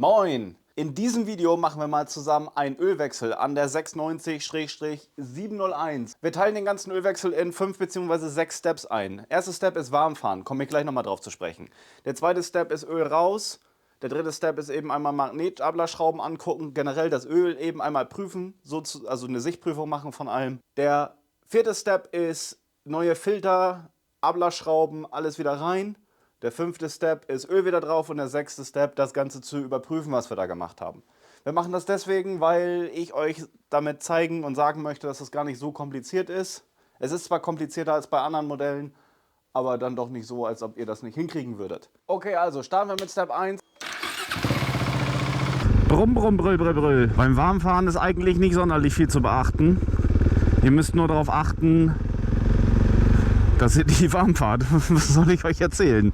Moin! In diesem Video machen wir mal zusammen einen Ölwechsel an der 690-701. Wir teilen den ganzen Ölwechsel in 5 bzw. 6 Steps ein. Erster Step ist Warmfahren, komme ich gleich nochmal drauf zu sprechen. Der zweite Step ist Öl raus. Der dritte Step ist eben einmal Magnetablassschrauben angucken, generell das Öl eben einmal prüfen, also eine Sichtprüfung machen von allem. Der vierte Step ist neue Filter, Ablassschrauben, alles wieder rein. Der fünfte Step ist Öl wieder drauf und der sechste Step, das Ganze zu überprüfen, was wir da gemacht haben. Wir machen das deswegen, weil ich euch damit zeigen und sagen möchte, dass es gar nicht so kompliziert ist. Es ist zwar komplizierter als bei anderen Modellen, aber dann doch nicht so, als ob ihr das nicht hinkriegen würdet. Okay, also starten wir mit Step 1. Brumm, brumm, brüll, brüll, brüll. Beim Warmfahren ist eigentlich nicht sonderlich viel zu beachten. Ihr müsst nur darauf achten, dass ihr die warm fahrt. Was soll ich euch erzählen?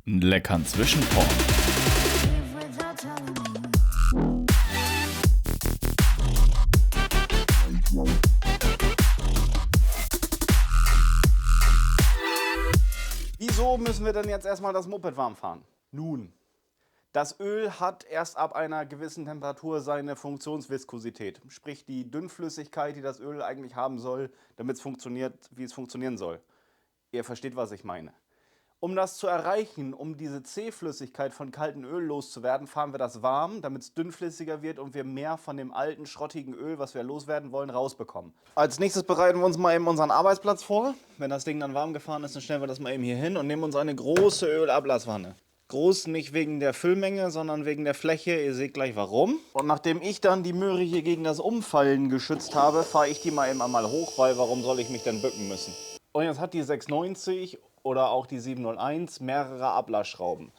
Einen leckeren Zwischenport. Wieso müssen wir denn jetzt erstmal das Moped warm fahren? Nun, das Öl hat erst ab einer gewissen Temperatur seine Funktionsviskosität. Sprich die Dünnflüssigkeit, die das Öl eigentlich haben soll, damit es funktioniert, wie es funktionieren soll. Ihr versteht, was ich meine. Um das zu erreichen, um diese C-Flüssigkeit von kaltem Öl loszuwerden, fahren wir das warm, damit es dünnflüssiger wird und wir mehr von dem alten, schrottigen Öl, was wir loswerden wollen, rausbekommen. Als nächstes bereiten wir uns mal eben unseren Arbeitsplatz vor. Wenn das Ding dann warm gefahren ist, dann stellen wir das mal eben hier hin und nehmen uns eine große Ölablasswanne. Groß nicht wegen der Füllmenge, sondern wegen der Fläche. Ihr seht gleich warum. Und nachdem ich dann die Möhre hier gegen das Umfallen geschützt habe, fahre ich die mal eben einmal hoch, weil warum soll ich mich denn bücken müssen? Und jetzt hat die 690 oder auch die 701 mehrere Ablassschrauben.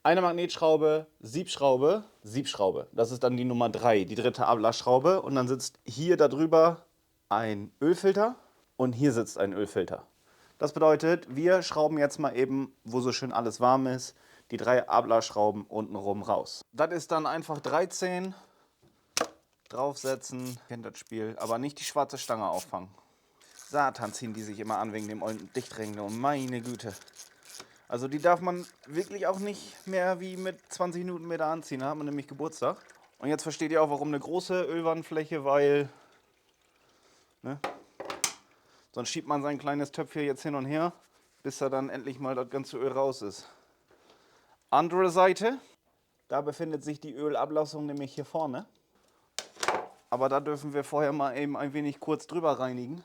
Eine Magnetschraube, Siebschraube, Siebschraube. Das ist dann die Nummer 3, die dritte Ablassschraube. Und dann sitzt hier darüber ein Ölfilter und hier sitzt ein Ölfilter. Das bedeutet, wir schrauben jetzt mal eben, wo so schön alles warm ist, die 3 Ablassschrauben untenrum raus. Das ist dann einfach 13, draufsetzen, kennt das Spiel, aber nicht die schwarze Stange auffangen. Satan ziehen die sich immer an wegen dem ollen Dichtregler, meine Güte. Also die darf man wirklich auch nicht mehr wie mit 20 Newtonmeter anziehen, da hat man nämlich Geburtstag. Und jetzt versteht ihr auch, warum eine große Ölwandfläche, weil, ne, sonst schiebt man sein kleines Töpfchen jetzt hin und her, bis da dann endlich mal das ganze Öl raus ist. Andere Seite, da befindet sich die Ölablassung nämlich hier vorne. Aber da dürfen wir vorher mal eben ein wenig kurz drüber reinigen,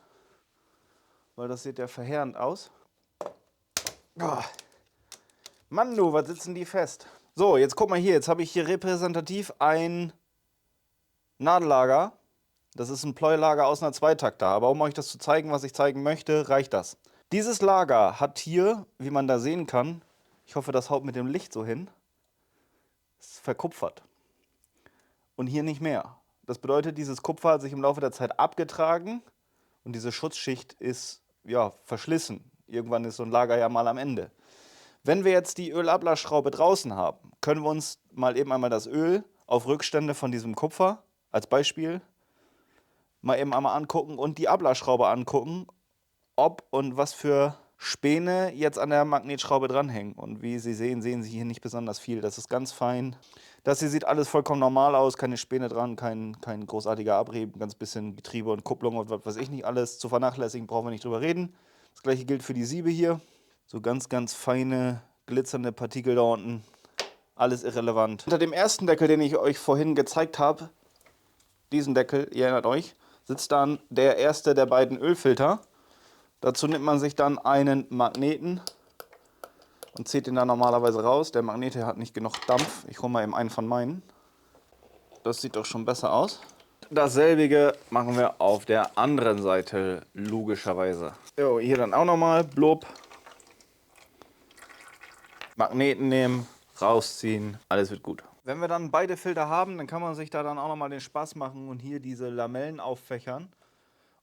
weil das sieht ja verheerend aus. Oh. Mann, du, was sitzen die fest? So, jetzt guck mal hier, jetzt habe ich hier repräsentativ ein Nadellager. Das ist ein Pleuelager aus einer Zweitakter. Aber um euch das zu zeigen, was ich zeigen möchte, reicht das. Dieses Lager hat hier, wie man da sehen kann, ich hoffe, das haut mit dem Licht so hin, ist verkupfert. Und hier nicht mehr. Das bedeutet, dieses Kupfer hat sich im Laufe der Zeit abgetragen und diese Schutzschicht ist ja verschlissen. Irgendwann ist so ein Lager ja mal am Ende. Wenn wir jetzt die Ölablassschraube draußen haben, können wir uns mal eben einmal das Öl auf Rückstände von diesem Kupfer als Beispiel mal eben einmal angucken und die Ablassschraube angucken, ob und was für Späne jetzt an der Magnetschraube dranhängen. Und wie Sie sehen, sehen Sie hier nicht besonders viel. Das ist ganz fein. Das hier sieht alles vollkommen normal aus, keine Späne dran, kein großartiger Abrieb, ein ganz bisschen Getriebe und Kupplung und was weiß ich nicht alles. Zu vernachlässigen brauchen wir nicht drüber reden. Das gleiche gilt für die Siebe hier. So ganz, ganz feine, glitzernde Partikel da unten. Alles irrelevant. Unter dem ersten Deckel, den ich euch vorhin gezeigt habe, diesen Deckel, ihr erinnert euch, sitzt dann der erste der beiden Ölfilter. Dazu nimmt man sich dann einen Magneten und zieht den dann normalerweise raus. Der Magnet hat nicht genug Dampf. Ich hole mal eben einen von meinen. Das sieht doch schon besser aus. Dasselbige machen wir auf der anderen Seite, logischerweise. Jo, hier dann auch nochmal, blub. Magneten nehmen, rausziehen, alles wird gut. Wenn wir dann beide Filter haben, dann kann man sich da dann auch nochmal den Spaß machen und hier diese Lamellen auffächern.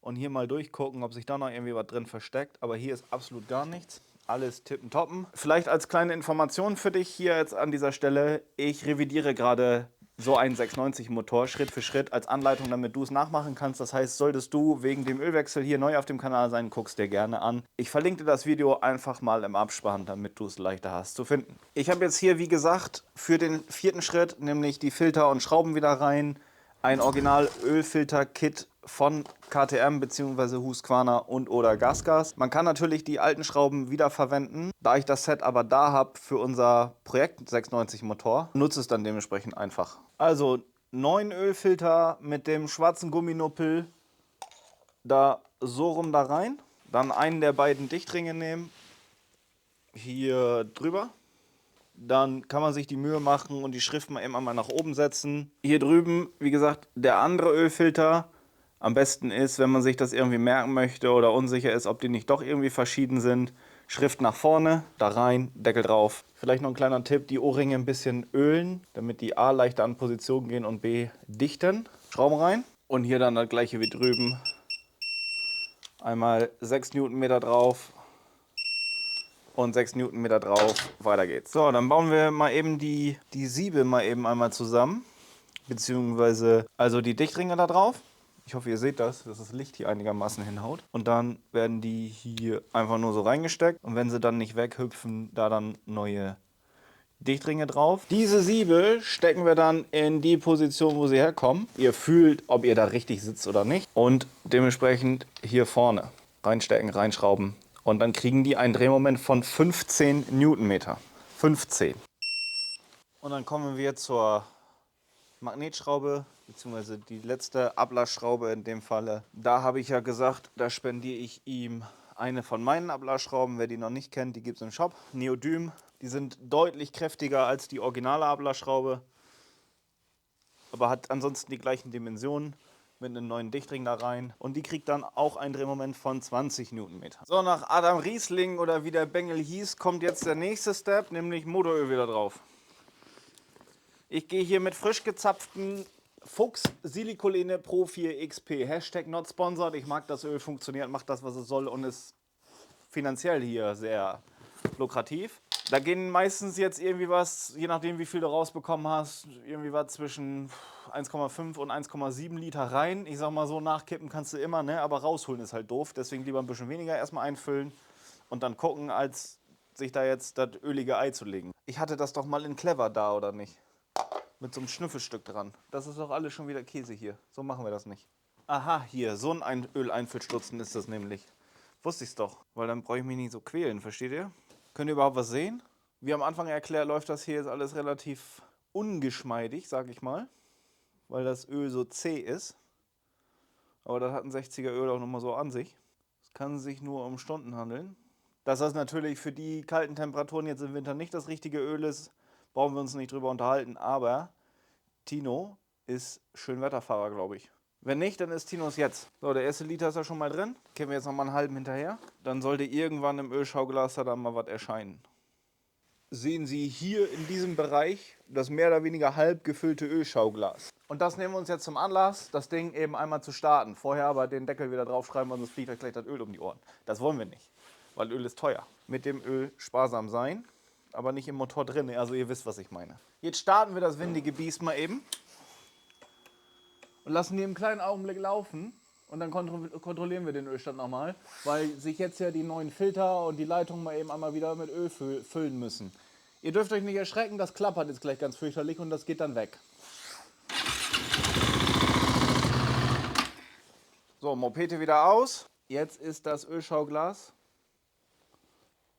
Und hier mal durchgucken, ob sich da noch irgendwie was drin versteckt. Aber hier ist absolut gar nichts. Alles tippentoppen. Vielleicht als kleine Information für dich hier jetzt an dieser Stelle. Ich revidiere gerade so einen 690 Motor Schritt für Schritt als Anleitung, damit du es nachmachen kannst. Das heißt, solltest du wegen dem Ölwechsel hier neu auf dem Kanal sein, guckst dir gerne an. Ich verlinke dir das Video einfach mal im Abspann, damit du es leichter hast zu finden. Ich habe jetzt hier, wie gesagt, für den 4. Schritt, nämlich die Filter und Schrauben wieder rein, ein Original Ölfilter-Kit von KTM bzw. Husqvarna und oder GasGas. Man kann natürlich die alten Schrauben wiederverwenden. Da ich das Set aber da habe für unser Projekt 690 Motor, nutze es dann dementsprechend einfach. Also 9 Ölfilter mit dem schwarzen Gumminuppel da so rum da rein. Dann einen der beiden Dichtringe nehmen, hier drüber. Dann kann man sich die Mühe machen und die Schrift mal eben einmal nach oben setzen. Hier drüben, wie gesagt, der andere Ölfilter. Am besten ist, wenn man sich das irgendwie merken möchte oder unsicher ist, ob die nicht doch irgendwie verschieden sind. Schrift nach vorne, da rein, Deckel drauf. Vielleicht noch ein kleiner Tipp, die Ohrringe ein bisschen ölen, damit die A leichter an Position gehen und B dichten. Schrauben rein und hier dann das gleiche wie drüben. Einmal 6 Newtonmeter drauf. Und 6 Newtonmeter drauf, weiter geht's. So, dann bauen wir mal eben die Siebe mal eben einmal zusammen. Beziehungsweise, also die Dichtringe da drauf. Ich hoffe, ihr seht das, dass das Licht hier einigermaßen hinhaut. Und dann werden die hier einfach nur so reingesteckt. Und wenn sie dann nicht weghüpfen, da dann neue Dichtringe drauf. Diese Siebe stecken wir dann in die Position, wo sie herkommen. Ihr fühlt, ob ihr da richtig sitzt oder nicht. Und dementsprechend hier vorne reinstecken, reinschrauben. Und dann kriegen die einen Drehmoment von 15 Newtonmeter. 15. Und dann kommen wir zur Magnetschraube, beziehungsweise die letzte Ablassschraube in dem Falle. Da habe ich ja gesagt, da spendiere ich ihm eine von meinen Ablassschrauben. Wer die noch nicht kennt, die gibt es im Shop. Neodym. Die sind deutlich kräftiger als die originale Ablassschraube. Aber hat ansonsten die gleichen Dimensionen. Mit einem neuen Dichtring da rein. Und die kriegt dann auch einen Drehmoment von 20 Newtonmeter. So, nach Adam Riesling oder wie der Bengel hieß, kommt jetzt der nächste Step, nämlich Motoröl wieder drauf. Ich gehe hier mit frisch gezapften Fuchs Silikolene Pro 4 XP. Hashtag not sponsored. Ich mag das Öl, funktioniert, macht das, was es soll und ist finanziell hier sehr lukrativ. Da gehen meistens jetzt irgendwie was, je nachdem wie viel du rausbekommen hast, irgendwie was zwischen 1,5 und 1,7 Liter rein. Ich sag mal so, nachkippen kannst du immer, ne? Aber rausholen ist halt doof. Deswegen lieber ein bisschen weniger erstmal einfüllen und dann gucken, als sich da jetzt das ölige Ei zu legen. Ich hatte das doch mal in Clever da, oder nicht? Mit so einem Schnüffelstück dran. Das ist doch alles schon wieder Käse hier. So machen wir das nicht. Aha, hier, so ein Öleinfüllstutzen ist das nämlich. Wusste ich's doch, weil dann brauche ich mich nicht so quälen, versteht ihr? Könnt ihr überhaupt was sehen? Wie am Anfang erklärt, läuft das hier jetzt alles relativ ungeschmeidig, sag ich mal. Weil das Öl so zäh ist. Aber das hat ein 60er Öl auch nochmal so an sich. Es kann sich nur um Stunden handeln. Dass das natürlich für die kalten Temperaturen jetzt im Winter nicht das richtige Öl ist, brauchen wir uns nicht drüber unterhalten. Aber Tino ist Schönwetterfahrer, glaube ich. Wenn nicht, dann ist Tinos jetzt. So, der erste Liter ist ja schon mal drin. Geben wir jetzt noch mal einen halben hinterher. Dann sollte irgendwann im Ölschauglas da mal was erscheinen. Sehen Sie hier in diesem Bereich das mehr oder weniger halb gefüllte Ölschauglas. Und das nehmen wir uns jetzt zum Anlass, das Ding eben einmal zu starten. Vorher aber den Deckel wieder draufschreiben, weil sonst fliegt euch gleich das Öl um die Ohren. Das wollen wir nicht, weil Öl ist teuer. Mit dem Öl sparsam sein, aber nicht im Motor drin. Also ihr wisst, was ich meine. Jetzt starten wir das windige Biest mal eben. Und lassen die einen kleinen Augenblick laufen und dann kontrollieren wir den Ölstand nochmal, weil sich jetzt ja die neuen Filter und die Leitungen mal eben einmal wieder mit Öl füllen müssen. Ihr dürft euch nicht erschrecken, das klappert jetzt gleich ganz fürchterlich und das geht dann weg. So, Mopete wieder aus. Jetzt ist das Ölschauglas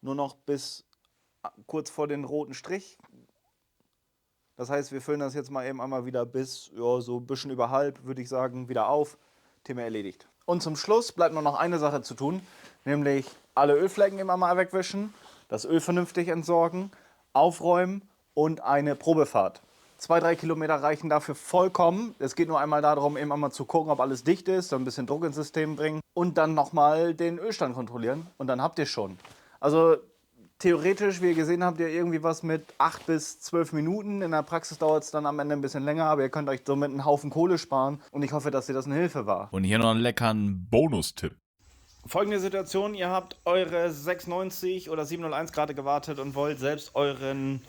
nur noch bis kurz vor den roten Strich. Das heißt, wir füllen das jetzt mal eben einmal wieder bis, ja, so ein bisschen über halb, würde ich sagen, wieder auf. Thema erledigt. Und zum Schluss bleibt nur noch eine Sache zu tun, nämlich alle Ölflecken immer mal wegwischen, das Öl vernünftig entsorgen, aufräumen und eine Probefahrt. 2-3 Kilometer reichen dafür vollkommen. Es geht nur einmal darum, eben einmal zu gucken, ob alles dicht ist, dann ein bisschen Druck ins System bringen und dann nochmal den Ölstand kontrollieren und dann habt ihr schon. Also theoretisch, wie ihr gesehen habt, ihr irgendwie was mit 8 bis 12 Minuten. In der Praxis dauert es dann am Ende ein bisschen länger, aber ihr könnt euch somit einen Haufen Kohle sparen. Und ich hoffe, dass dir das eine Hilfe war. Und hier noch einen leckeren Bonustipp. Folgende Situation, ihr habt eure 690 oder 701 gerade gewartet und wollt selbst euren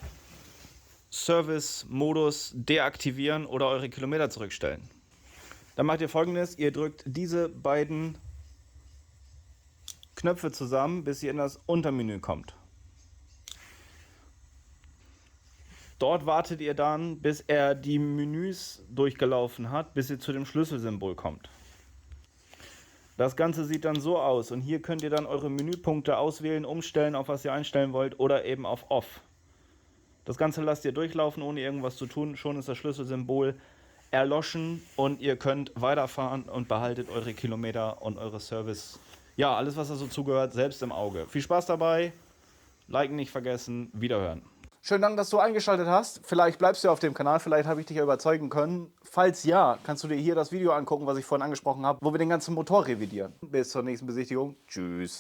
Service-Modus deaktivieren oder eure Kilometer zurückstellen. Dann macht ihr Folgendes, ihr drückt diese beiden Knöpfe zusammen, bis ihr in das Untermenü kommt. Dort wartet ihr dann, bis er die Menüs durchgelaufen hat, bis ihr zu dem Schlüsselsymbol kommt. Das Ganze sieht dann so aus und hier könnt ihr dann eure Menüpunkte auswählen, umstellen, auf was ihr einstellen wollt oder eben auf Off. Das Ganze lasst ihr durchlaufen, ohne irgendwas zu tun. Schon ist das Schlüsselsymbol erloschen und ihr könnt weiterfahren und behaltet eure Kilometer und eure Service. Ja, alles was da so zugehört, selbst im Auge. Viel Spaß dabei, liken nicht vergessen, wiederhören. Schönen Dank, dass du eingeschaltet hast. Vielleicht bleibst du auf dem Kanal, vielleicht habe ich dich ja überzeugen können. Falls ja, kannst du dir hier das Video angucken, was ich vorhin angesprochen habe, wo wir den ganzen Motor revidieren. Bis zur nächsten Besichtigung. Tschüss.